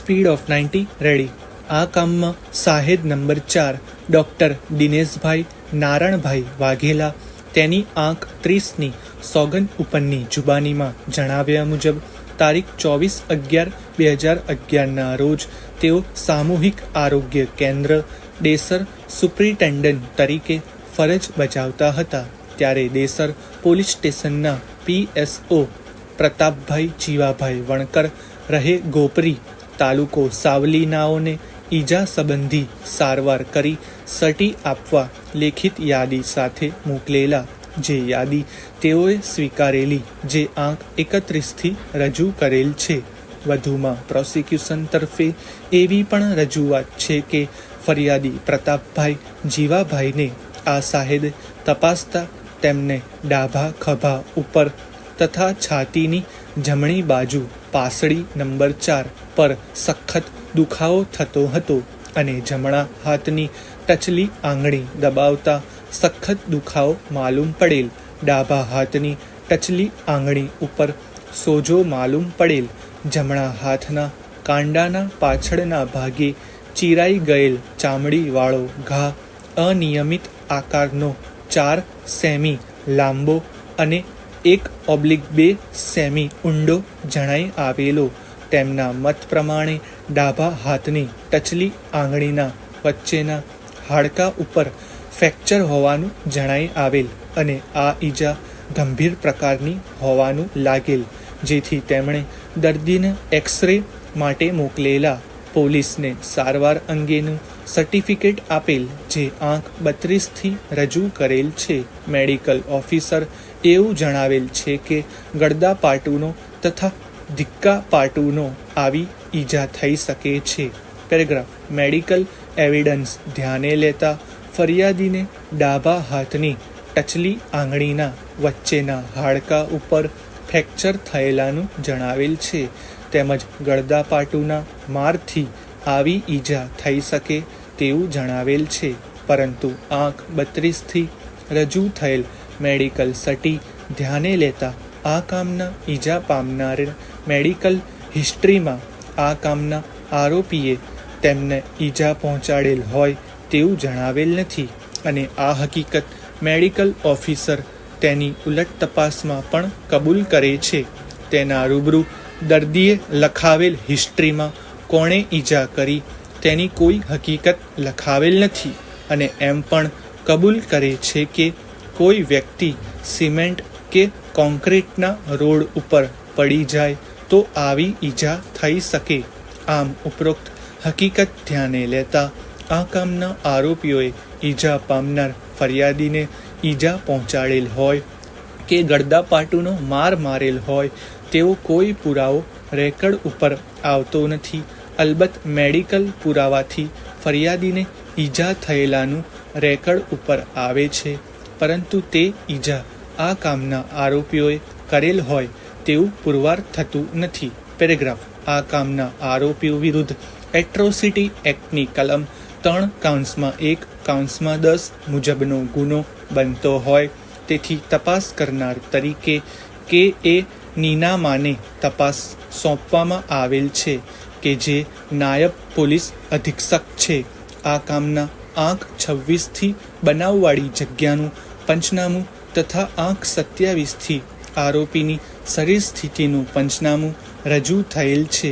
Speed of 90 ready. આ કામમાં સાહેદ number 4 doctor Dineshbhai Naranbhai Vaghela તેની આંક 30ની સોગંદ ઉપરની જુબાનીમાં જણાવ્યા મુજબ તારીખ 24/11/2011ના રોજ તેઓ સામૂહિક આરોગ્ય કેન્દ્ર ડેસર સુપ્રિન્ટેન્ડન્ટ તરીકે ફરજ બજાવતા હતા. ત્યારે ડેસર પોલીસ સ્ટેશનના PSO પ્રતાપભાઈ જીવાભાઈ વણકર રહે ગોપરી તાલુકો સાવલીનાઓને ઈજા સંબંધી સારવાર કરી સર્ટી આપવા લેખિત યાદી સાથે મોકલેલા, જે યાદી તેઓએ સ્વીકારેલી, જે આંક 31થી રજૂ કરેલ છે. વધુમાં પ્રોસિક્યુશન તરફે એવી પણ રજૂઆત છે કે ફરિયાદી પ્રતાપભાઈ જીવાભાઈને આ સાહેદે તપાસતા તેમને ડાભા ખભા ઉપર તથા છાતીની જમણી બાજુ પાસળી નંબર 4 પર સખત દુખાવો થતો હતો અને જમણા હાથની ટચલી આંગળી દબાવતા સખત દુખાવો માલુમ પડેલ. ડાબા હાથની ટચલી આંગળી ઉપર સોજો માલુમ પડેલ. જમણા હાથના કાંડાના પાછળના ભાગે ચીરાઈ ગયેલ ચામડીવાળો ઘા અનિયમિત આકારનો 4 સેમી લાંબો અને 1/2 સેમી ઊંડો જણાઈ આવેલો. તેમના મત પ્રમાણે ડાબા હાથની ટચલી આંગળીના વચ્ચેના હાડકા ઉપર ફ્રેક્ચર હોવાનું જણાઈ આવેલ અને આ ઈજા ગંભીર પ્રકારની હોવાનું લાગેલ, જેથી તેમણે દર્દીને એક્સરે માટે મોકલેલા. પોલીસને સારવાર અંગેનું સર્ટિફિકેટ આપેલ, જે આંક 32થી રજૂ કરેલ છે. મેડિકલ ઓફિસર એવું જણાવેલ છે કે ગળદાપાટુનો તથા ધીક્કાપાટુનો આવી ઈજા થઈ શકે છે. પેરેગ્રાફ. મેડિકલ એવિડન્સ ધ્યાને લેતા ફરિયાદીને ડાબા હાથની ટચલી આંગળીના વચ્ચેના હાડકા ઉપર ફ્રેક્ચર થયેલાનું જણાવેલ છે, તેમજ ગળદાપાટુના મારથી આવી ઈજા થઈ શકે તેવું જણાવેલ છે. પરંતુ આંક 32થી રજૂ થયેલ મેડિકલ સર્ટી ધ્યાને લેતા આ કામના ઈજા પામનાર મેડિકલ હિસ્ટ્રીમાં આ કામના આરોપીએ તેમને ઈજા પહોંચાડેલ હોય તેવું જણાવેલ નથી અને આ હકીકત મેડિકલ ઓફિસર તેની ઉલટ તપાસમાં પણ કબૂલ કરે છે. તેના રૂબરૂ દર્દીએ લખાવેલ હિસ્ટ્રીમાં કોણે ઈજા કરી તેની કોઈ હકીકત લખાવેલ નથી અને એમ પણ કબૂલ કરે છે કે કોઈ વ્યક્તિ સિમેન્ટ કે કોન્ક્રીટના રોડ ઉપર પડી જાય તો આવી ઈજા થઈ શકે. આમ ઉપરોક્ત હકીકત ધ્યાને લેતા આ કામના આરોપીઓએ ઈજા પામનાર ફરિયાદીને ઈજા પહોંચાડેલ હોય કે ગળદાપાટુનો માર મારેલ હોય તેવો કોઈ પુરાવો રેકર્ડ ઉપર આવતો નથી. અલબત્ત મેડિકલ પુરાવાથી ફરિયાદીને ઈજા થયેલાનું રેકર્ડ ઉપર આવે છે, પરંતુ તે ઈજા આ કામના આરોપીઓએ કરેલ હોય તેવું પુરવાર થતું નથી. પેરેગ્રાફ. આ કામના આરોપીઓ વિરુદ્ધ એટ્રોસિટી એક્ટની કલમ 3(1)(10) મુજબનો ગુનો બનતો હોય, તેથી તપાસ કરનાર તરીકે કે નીનામાને તપાસ સોંપવામાં આવેલ છે, કે જે નાયબ પોલીસ અધિક્ષક છે. આ કામના આંક 26થી બનાવવાળી જગ્યાનું પંચનામું તથા આંક 27થી આરોપીની શરીર સ્થિતિનું પંચનામું રજૂ થયેલ છે,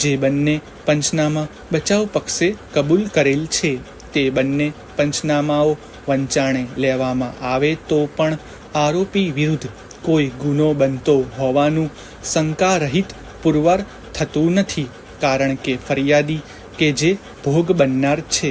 જે બંને પંચનામા બચાવ પક્ષે કબૂલ કરેલ છે. તે બંને પંચનામાઓ વંચાણે લેવામાં આવે તો પણ આરોપી વિરુદ્ધ કોઈ ગુનો બનતો હોવાનું શંકારહિત પુરવાર થતું નથી, કારણ કે ફરિયાદી કે જે ભોગ બનનાર છે